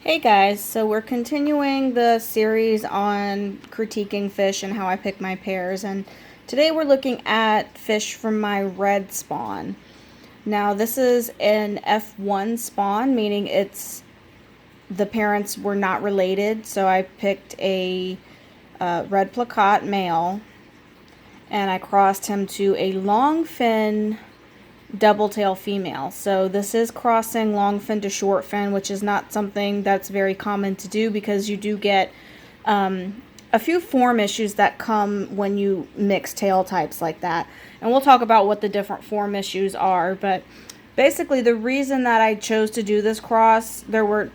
Hey guys, so we're continuing the series on critiquing fish and how I pick my pairs, and today we're looking at fish from my red spawn. Now this is an F1 spawn, meaning the parents were not related, so I picked a red plakat male and I crossed him to a longfin double tail female. So this is crossing longfin to shortfin, which is not something that's very common to do because you do get a few form issues that come when you mix tail types like that. And we'll talk about what the different form issues are. But basically the reason that I chose to do this cross, there were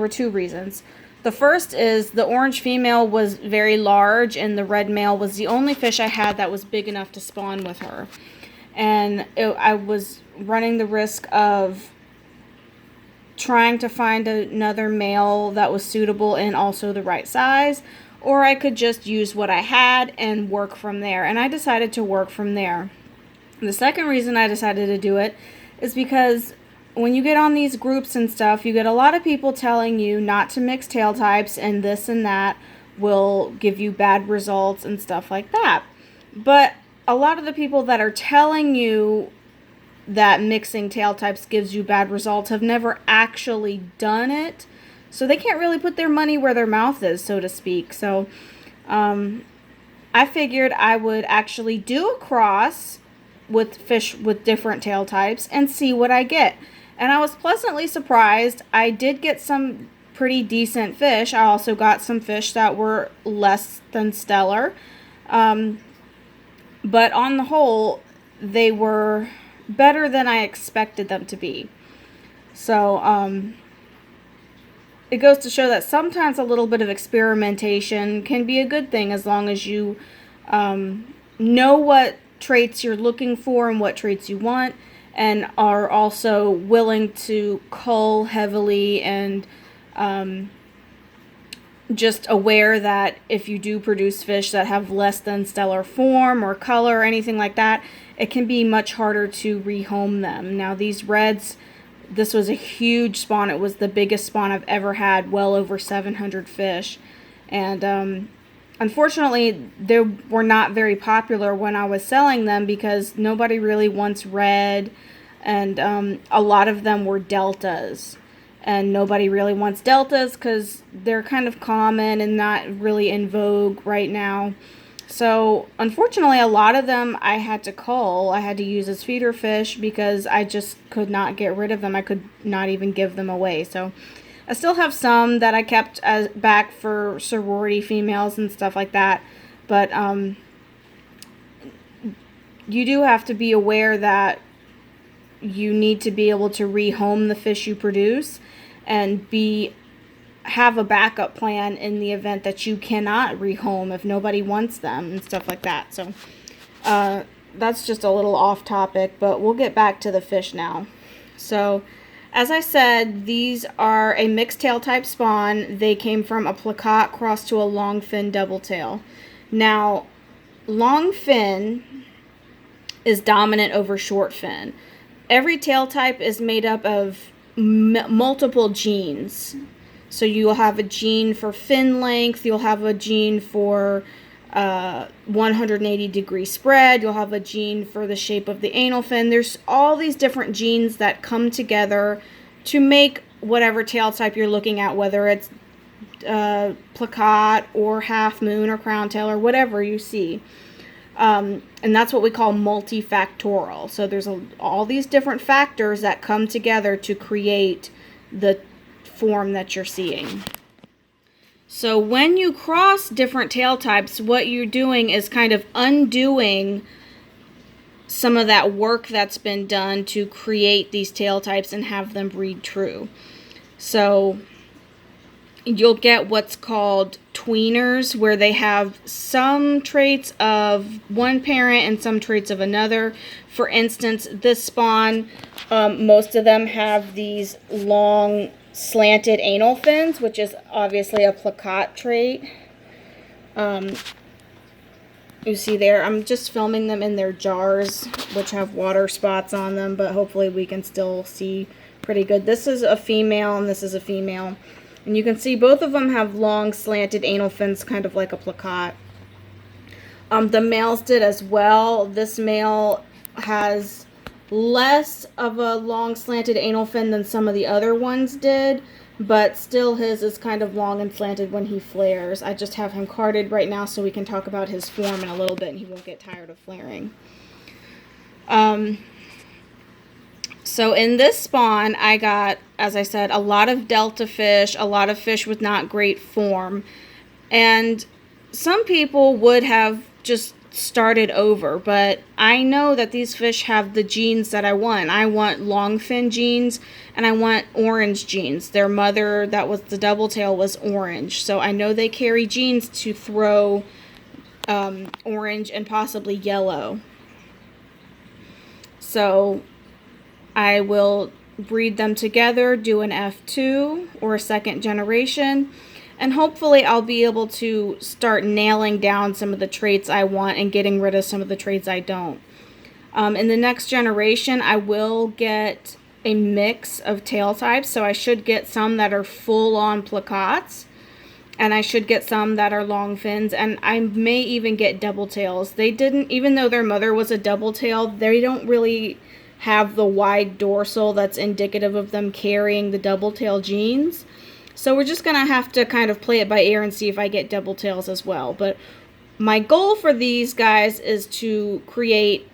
two reasons. The first is the orange female was very large and the red male was the only fish I had that was big enough to spawn with her. And I was running the risk of trying to find another male that was suitable and also the right size, or I could just use what I had and work from there. And I decided to work from there. The second reason I decided to do it is because when you get on these groups and stuff, you get a lot of people telling you not to mix tail types and this and that will give you bad results and stuff like that. But a lot of the people that are telling you that mixing tail types gives you bad results have never actually done it. So they can't really put their money where their mouth is, so to speak. So I figured I would actually do a cross with fish with different tail types and see what I get. And I was pleasantly surprised. I did get some pretty decent fish. I also got some fish that were less than stellar. But on the whole, they were better than I expected them to be. So, it goes to show that sometimes a little bit of experimentation can be a good thing as long as you know what traits you're looking for and what traits you want, and are also willing to cull heavily and just aware that if you do produce fish that have less than stellar form or color or anything like that, it can be much harder to rehome them. Now these reds, this was a huge spawn. It was the biggest spawn I've ever had, well over 700 fish. And unfortunately, they were not very popular when I was selling them because nobody really wants red, and a lot of them were deltas. And nobody really wants deltas because they're kind of common and not really in vogue right now. So unfortunately, a lot of them I had to cull. I had to use as feeder fish because I just could not get rid of them. I could not even give them away. So I still have some that I kept back for sorority females and stuff like that. But you do have to be aware that you need to be able to rehome the fish you produce and have a backup plan in the event that you cannot rehome if nobody wants them and stuff like that. So that's just a little off topic, but we'll get back to the fish now. So as I said, these are a mixed tail type spawn. They came from a plakat crossed to a longfin double tail. Now longfin is dominant over shortfin. Every tail type is made up of multiple genes. So you'll have a gene for fin length, you'll have a gene for 180 degree spread, you'll have a gene for the shape of the anal fin. There's all these different genes that come together to make whatever tail type you're looking at, whether it's plakat or half moon or crown tail or whatever you see. And that's what we call multifactorial. So there's all these different factors that come together to create the form that you're seeing. So when you cross different tail types, what you're doing is kind of undoing some of that work that's been done to create these tail types and have them breed true. So you'll get what's called tweeners, where they have some traits of one parent and some traits of another. For instance, this spawn, most of them have these long slanted anal fins, which is obviously a plakat trait. You see there, I'm just filming them in their jars, which have water spots on them, but hopefully we can still see pretty good. This is a female and this is a female. And you can see both of them have long slanted anal fins, kind of like a plakat. The males did as well. This male has less of a long slanted anal fin than some of the other ones did, but still his is kind of long and slanted when he flares. I just have him carded right now so we can talk about his form in a little bit and he won't get tired of flaring. So in this spawn, I got, as I said, a lot of delta fish, a lot of fish with not great form. And some people would have just started over, but I know that these fish have the genes that I want. I want longfin genes and I want orange genes. Their mother, that was the double tail, was orange. So I know they carry genes to throw orange and possibly yellow. So I will breed them together, do an F2 or a second generation, and hopefully I'll be able to start nailing down some of the traits I want and getting rid of some of the traits I don't. In the next generation, I will get a mix of tail types, so I should get some that are full-on placats, and I should get some that are long fins, and I may even get double tails. They didn't, even though their mother was a double tail, they don't really have the wide dorsal that's indicative of them carrying the double tail genes. So we're just going to have to kind of play it by ear and see if I get double tails as well. But my goal for these guys is to create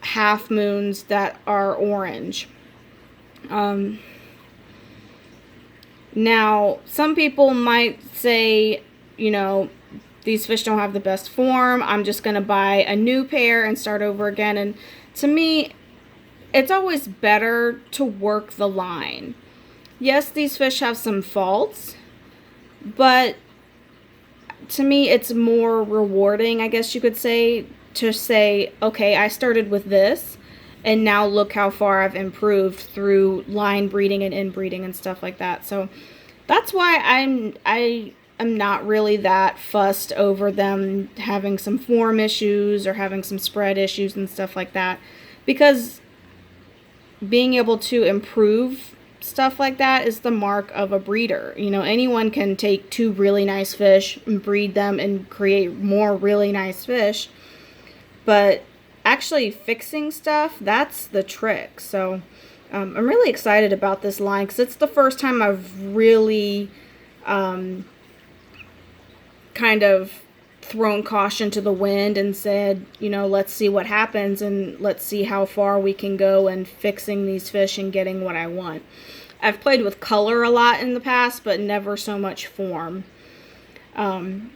half moons that are orange. Now, some people might say, you know, these fish don't have the best form. I'm just going to buy a new pair and start over again. And to me, it's always better to work the line. Yes, these fish have some faults, but to me it's more rewarding, I guess you could say, to say, okay, I started with this, and now look how far I've improved through line breeding and inbreeding and stuff like that. So that's why I am not really that fussed over them having some form issues or having some spread issues and stuff like that, because being able to improve stuff like that is the mark of a breeder. You know, anyone can take two really nice fish and breed them and create more really nice fish, but actually fixing stuff, that's the trick. So I'm really excited about this line because it's the first time I've really kind of thrown caution to the wind and said, you know, let's see what happens and let's see how far we can go in fixing these fish and getting what I want. I've played with color a lot in the past, but never so much form. And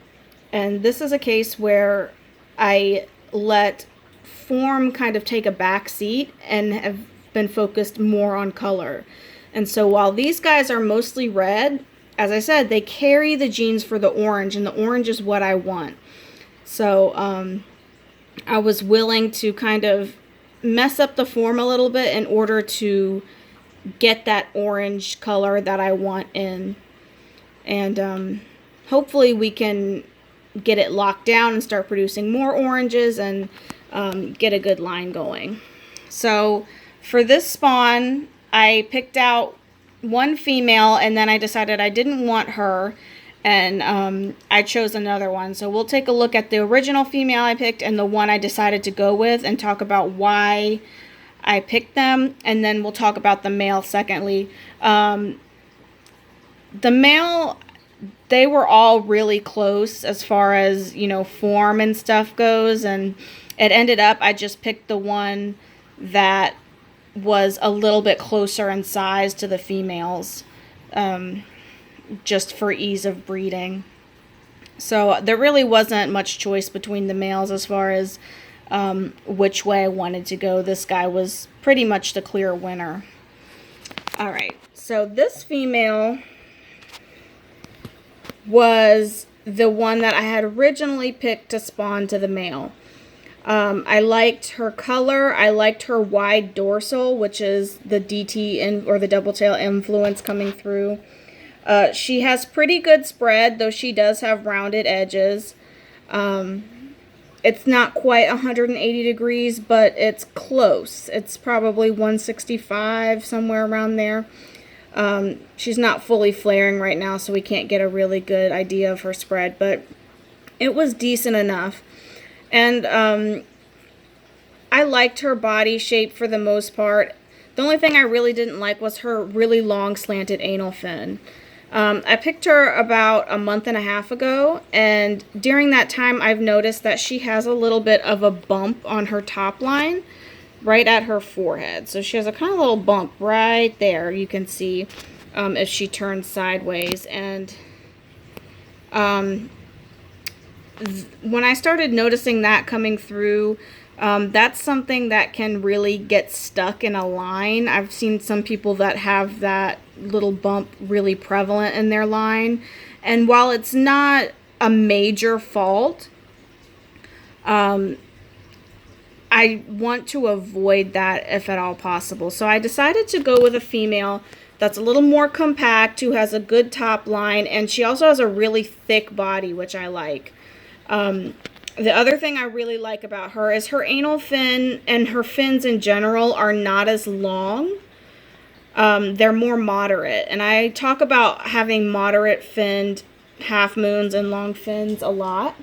this is a case where I let form kind of take a back seat and have been focused more on color. And so while these guys are mostly red, as I said, they carry the genes for the orange, and the orange is what I want. So I was willing to kind of mess up the form a little bit in order to get that orange color that I want in. And hopefully we can get it locked down and start producing more oranges and get a good line going. So for this spawn, I picked out one female, and then I decided I didn't want her, and I chose another one. So we'll take a look at the original female I picked and the one I decided to go with and talk about why I picked them, and then we'll talk about the male secondly. The male, they were all really close as far as, you know, form and stuff goes, and it ended up I just picked the one that was a little bit closer in size to the females, just for ease of breeding. So there really wasn't much choice between the males as far as which way I wanted to go. This guy was pretty much the clear winner. Alright, so this female was the one that I had originally picked to spawn to the male. I liked her color. I liked her wide dorsal, which is the DT or the double tail influence coming through. She has pretty good spread, though she does have rounded edges. It's not quite 180 degrees, but it's close. It's probably 165, somewhere around there. She's not fully flaring right now, so we can't get a really good idea of her spread, but it was decent enough. And I liked her body shape for the most part. The only thing I really didn't like was her really long slanted anal fin. I picked her about a month and a half ago, and during that time I've noticed that she has a little bit of a bump on her top line right at her forehead. So she has a kind of little bump right there, you can see, if she turns sideways. And when I started noticing that coming through, that's something that can really get stuck in a line. I've seen some people that have that little bump really prevalent in their line. And while it's not a major fault, I want to avoid that if at all possible. So I decided to go with a female that's a little more compact, who has a good top line, and she also has a really thick body, which I like. The other thing I really like about her is her anal fin, and her fins in general are not as long. They're more moderate. And I talk about having moderate finned half moons and long fins a lot.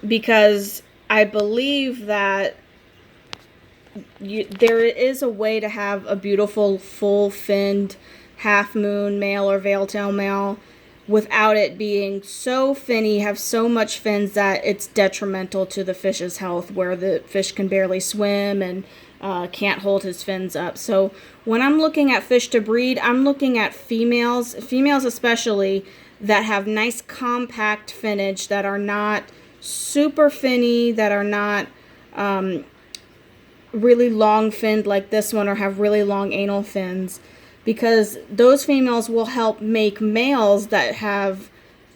Because I believe that there is a way to have a beautiful full finned half moon male or veil tail male without it being so finny, have so much fins that it's detrimental to the fish's health, where the fish can barely swim and can't hold his fins up. So when I'm looking at fish to breed, I'm looking at females especially, that have nice compact finnage, that are not super finny, that are not really long finned like this one, or have really long anal fins. Because those females will help make males that have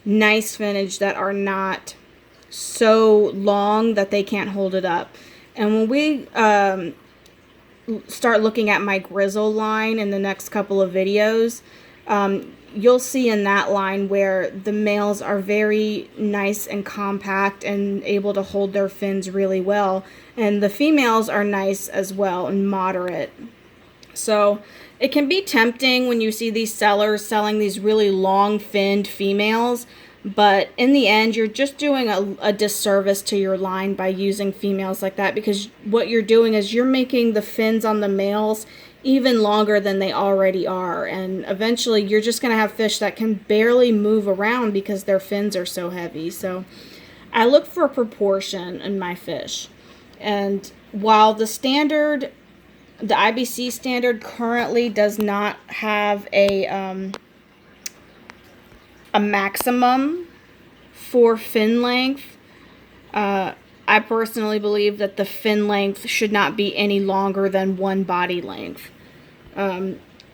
nice finnage, that are not so long that they can't hold it up. And when we start looking at my grizzle line in the next couple of videos, you'll see in that line where the males are very nice and compact and able to hold their fins really well. And the females are nice as well and moderate. So it can be tempting when you see these sellers selling these really long finned females, but in the end, you're just doing a disservice to your line by using females like that, because what you're doing is you're making the fins on the males even longer than they already are, and eventually you're just going to have fish that can barely move around because their fins are so heavy. So I look for proportion in my fish, and while the IBC standard currently does not have a maximum for fin length, I personally believe that the fin length should not be any longer than one body length,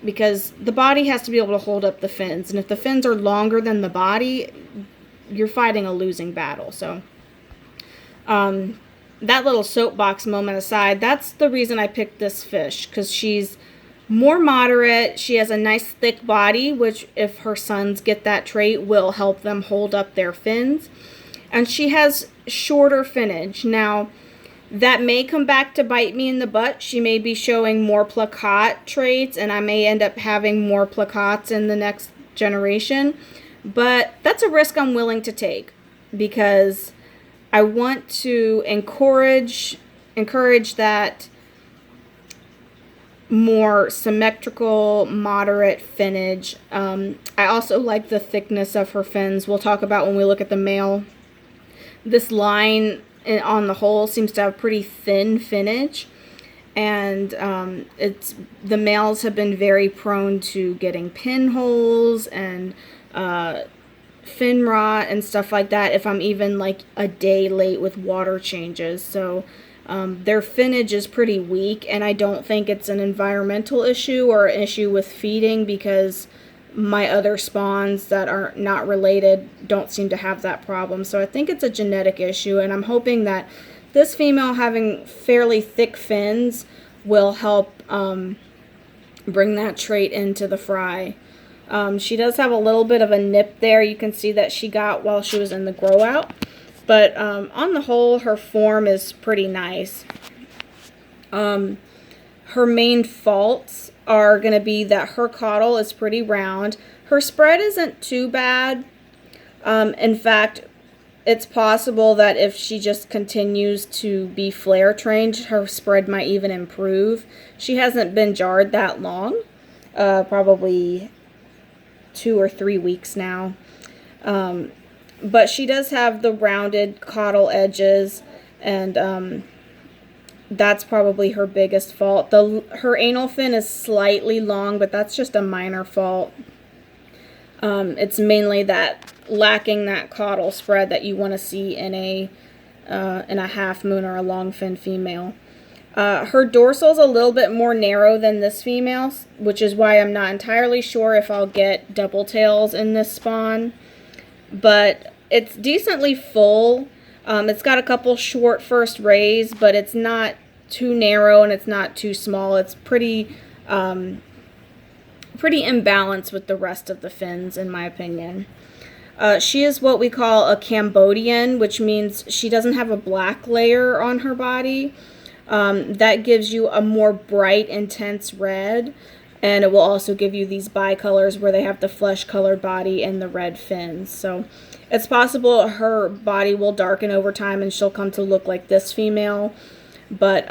because the body has to be able to hold up the fins, and if the fins are longer than the body, you're fighting a losing battle. So that little soapbox moment aside, that's the reason I picked this fish, because she's more moderate. She has a nice thick body, which if her sons get that trait will help them hold up their fins. And she has shorter finnage. Now, that may come back to bite me in the butt. She may be showing more placotte traits, and I may end up having more placottes in the next generation. But that's a risk I'm willing to take, because I want to encourage that more symmetrical, moderate finnage. I also like the thickness of her fins. We'll talk about when we look at the male. This line on the whole seems to have pretty thin finnage, and the males have been very prone to getting pinholes and fin rot and stuff like that if I'm even like a day late with water changes. So their finnage is pretty weak, and I don't think it's an environmental issue or an issue with feeding, because my other spawns that are not related don't seem to have that problem. So I think it's a genetic issue, and I'm hoping that this female having fairly thick fins will help bring that trait into the fry. She does have a little bit of a nip there. You can see that she got while she was in the grow out. But on the whole, her form is pretty nice. Her main faults are going to be that her caudal is pretty round. Her spread isn't too bad. In fact, it's possible that if she just continues to be flare trained, her spread might even improve. She hasn't been jarred that long, probably 2 or 3 weeks now. But she does have the rounded caudal edges, and that's probably her biggest fault. Her anal fin is slightly long, but that's just a minor fault. It's mainly that lacking that caudal spread that you want to see in a half moon or a long fin female. Her dorsal is a little bit more narrow than this female's, which is why I'm not entirely sure if I'll get double tails in this spawn. But it's decently full. It's got a couple short first rays, but it's not too narrow and it's not too small. It's pretty imbalanced with the rest of the fins, in my opinion. She is what we call a Cambodian, which means she doesn't have a black layer on her body. That gives you a more bright, intense red, and it will also give you these bicolors where they have the flesh-colored body and the red fins. So it's possible her body will darken over time and she'll come to look like this female, but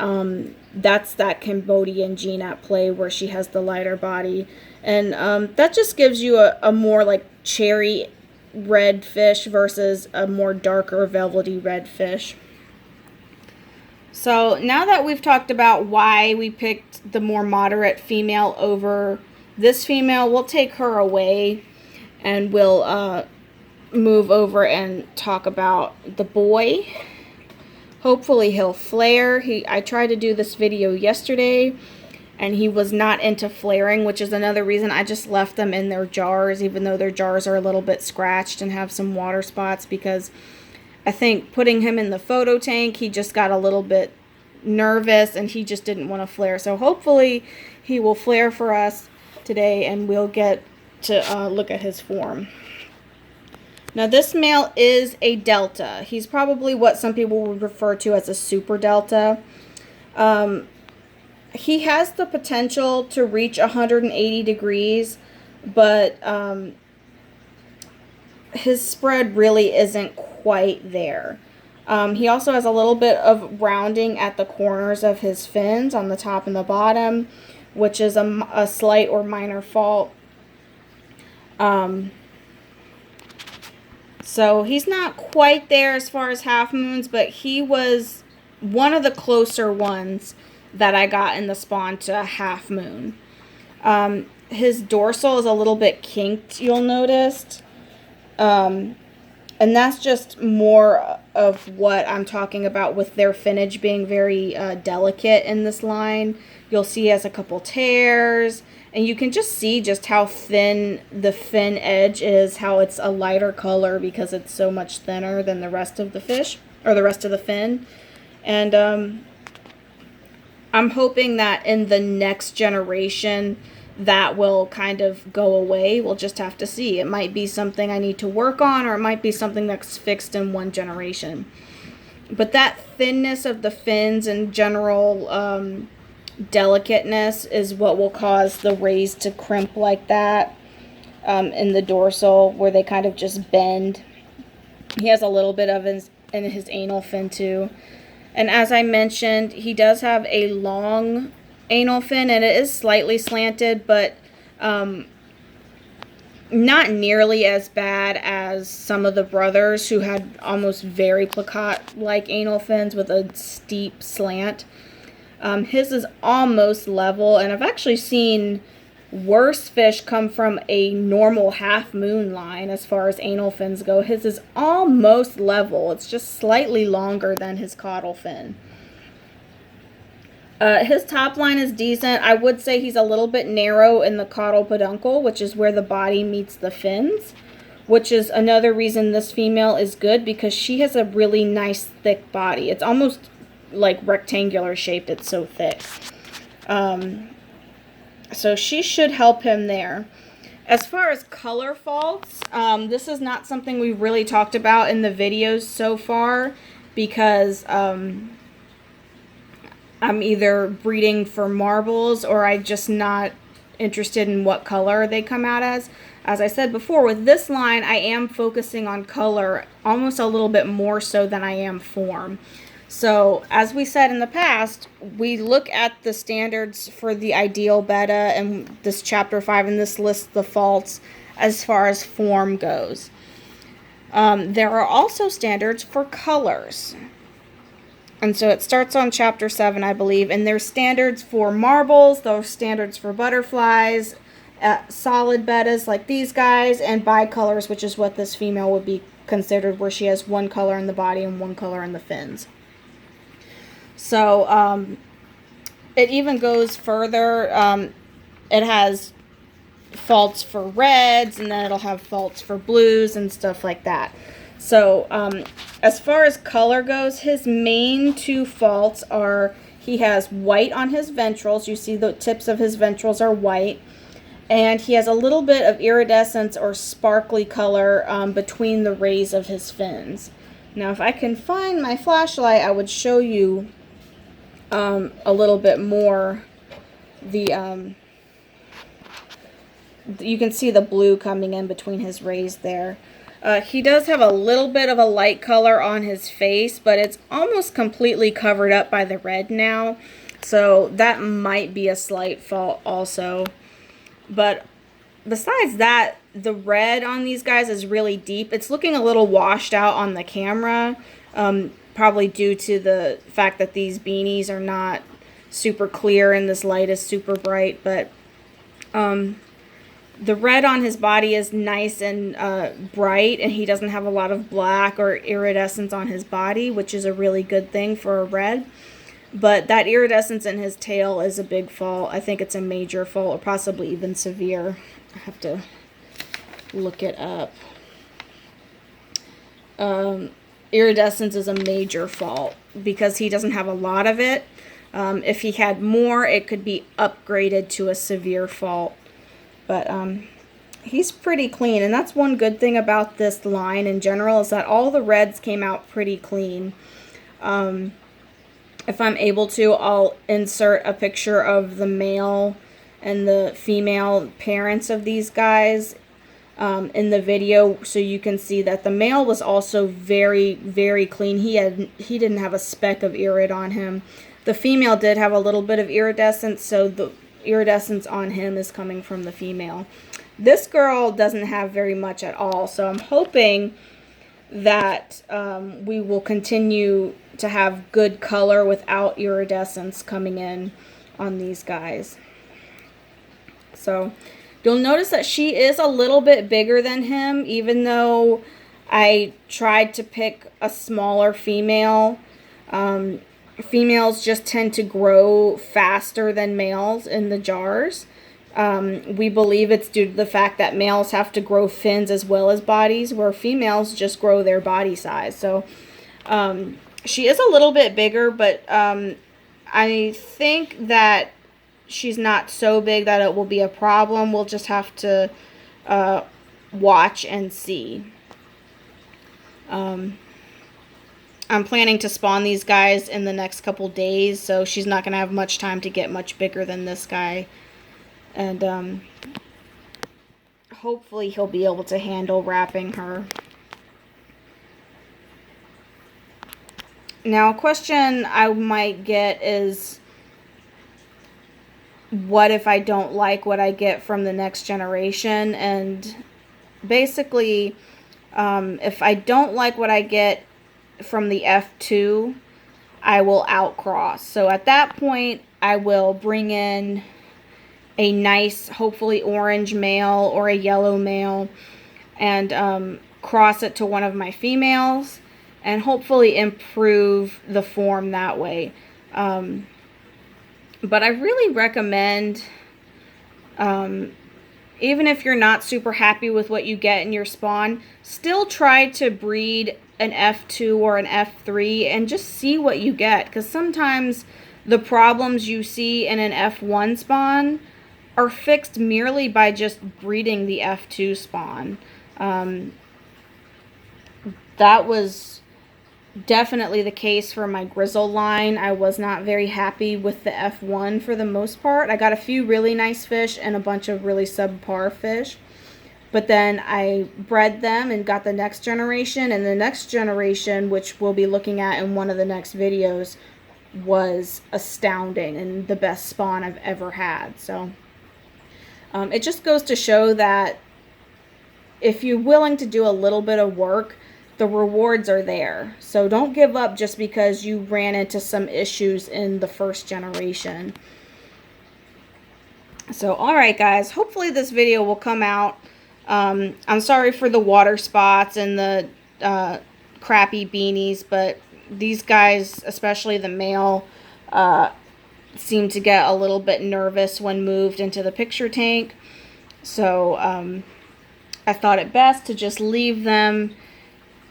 that's that Cambodian gene at play where she has the lighter body. And that just gives you a more like cherry red fish versus a more darker velvety red fish. So now that we've talked about why we picked the more moderate female over this female, we'll take her away and we'll move over and talk about the boy. Hopefully he'll flare. I tried to do this video yesterday and he was not into flaring, which is another reason I just left them in their jars, even though their jars are a little bit scratched and have some water spots, because I think putting him in the photo tank, he just got a little bit nervous and he just didn't want to flare. So hopefully he will flare for us today and we'll get to look at his form. Now this male is a delta. He's probably what some people would refer to as a super delta. He has the potential to reach 180 degrees, but his spread really isn't quite there. He also has a little bit of rounding at the corners of his fins on the top and the bottom, which is a slight or minor fault. So he's not quite there as far as half moons, but he was one of the closer ones that I got in the spawn to a half moon. His dorsal is a little bit kinked, you'll notice. And that's just more of what I'm talking about with their finnage being very delicate in this line. You'll see he has a couple tears, and you can just see just how thin the fin edge is, how it's a lighter color because it's so much thinner than the rest of the fish, or the rest of the fin. And I'm hoping that in the next generation that will kind of go away. We'll just have to see. It might be something I need to work on, or it might be something that's fixed in one generation. But that thinness of the fins and general delicateness is what will cause the rays to crimp like that in the dorsal, where they kind of just bend. He has a little bit of in his anal fin too. And as I mentioned, he does have a long anal fin, and it is slightly slanted, but not nearly as bad as some of the brothers who had almost very placotte-like anal fins with a steep slant. His is almost level, and I've actually seen worse fish come from a normal half moon line as far as anal fins go. His is almost level. It's just slightly longer than his caudal fin. His top line is decent. I would say he's a little bit narrow in the caudal peduncle, which is where the body meets the fins, which is another reason this female is good, because she has a really nice thick body. It's almost like rectangular shaped. It's so thick. So she should help him there. As far as color faults, this is not something we've really talked about in the videos so far because I'm either breeding for marbles or I'm just not interested in what color they come out as. As I said before, with this line, I am focusing on color almost a little bit more so than I am form. So, as we said in the past, we look at the standards for the ideal betta and this chapter 5, and this lists the faults as far as form goes. There are also standards for colors. And so it starts on chapter 7, I believe, and there's standards for marbles, there's standards for butterflies, solid bettas like these guys, and bicolors, which is what this female would be considered, where she has one color in the body and one color in the fins. So it even goes further. It has faults for reds, and then it'll have faults for blues and stuff like that. So as far as color goes, his main two faults are he has white on his ventrals. You see the tips of his ventrals are white. And he has a little bit of iridescence or sparkly color between the rays of his fins. Now, if I can find my flashlight, I would show you a little bit more. You can see the blue coming in between his rays there. He does have a little bit of a light color on his face, but it's almost completely covered up by the red now. So that might be a slight fault also. But besides that, the red on these guys is really deep. It's looking a little washed out on the camera, probably due to the fact that these beanies are not super clear and this light is super bright. But the red on his body is nice and bright, and he doesn't have a lot of black or iridescence on his body, which is a really good thing for a red. But that iridescence in his tail is a big fault. I think it's a major fault, or possibly even severe. I have to look it up. Iridescence is a major fault because he doesn't have a lot of it. If he had more, it could be upgraded to a severe fault. But he's pretty clean, and that's one good thing about this line in general, is that all the reds came out pretty clean. If I'm able to, I'll insert a picture of the male and the female parents of these guys in the video, so you can see that the male was also very, very clean. He didn't have a speck of irid on him. The female did have a little bit of iridescence, so the iridescence on him is coming from the female. This girl doesn't have very much at all, so I'm hoping that we will continue to have good color without iridescence coming in on these guys. So you'll notice that she is a little bit bigger than him, even though I tried to pick a smaller female. Females just tend to grow faster than males in the jars. We believe it's due to the fact that males have to grow fins as well as bodies, where females just grow their body size. So she is a little bit bigger, but I think that she's not so big that it will be a problem. We'll just have to watch and see. I'm planning to spawn these guys in the next couple days, so she's not going to have much time to get much bigger than this guy. And hopefully he'll be able to handle wrapping her. Now, a question I might get is, what if I don't like what I get from the next generation? And basically, if I don't like what I get from the F2, I will outcross. So at that point, I will bring in a nice, hopefully orange male or a yellow male, and cross it to one of my females, and hopefully improve the form that way. But I really recommend, even if you're not super happy with what you get in your spawn, still try to breed an F2 or an F3 and just see what you get. Because sometimes the problems you see in an F1 spawn are fixed merely by just breeding the F2 spawn. That was definitely the case for my grizzle line. I was not very happy with the F1 for the most part. I got a few really nice fish and a bunch of really subpar fish. But then I bred them and got the next generation, and the next generation, which we'll be looking at in one of the next videos, was astounding and the best spawn I've ever had. So it just goes to show that if you're willing to do a little bit of work, the rewards are there. So don't give up just because you ran into some issues in the first generation. So, alright guys, hopefully this video will come out. I'm sorry for the water spots and the crappy beanies, but these guys, especially the male, seem to get a little bit nervous when moved into the picture tank. So I thought it best to just leave them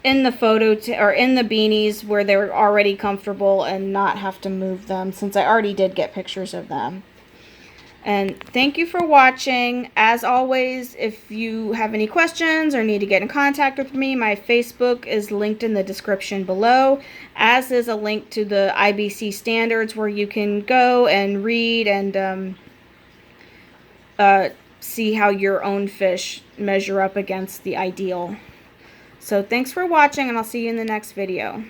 in the photo or in the beanies where they're already comfortable and not have to move them, since I already did get pictures of them. And thank you for watching. As always, if you have any questions or need to get in contact with me, my Facebook is linked in the description below, as is a link to the IBC standards where you can go and read and see how your own fish measure up against the ideal. So thanks for watching, and I'll see you in the next video.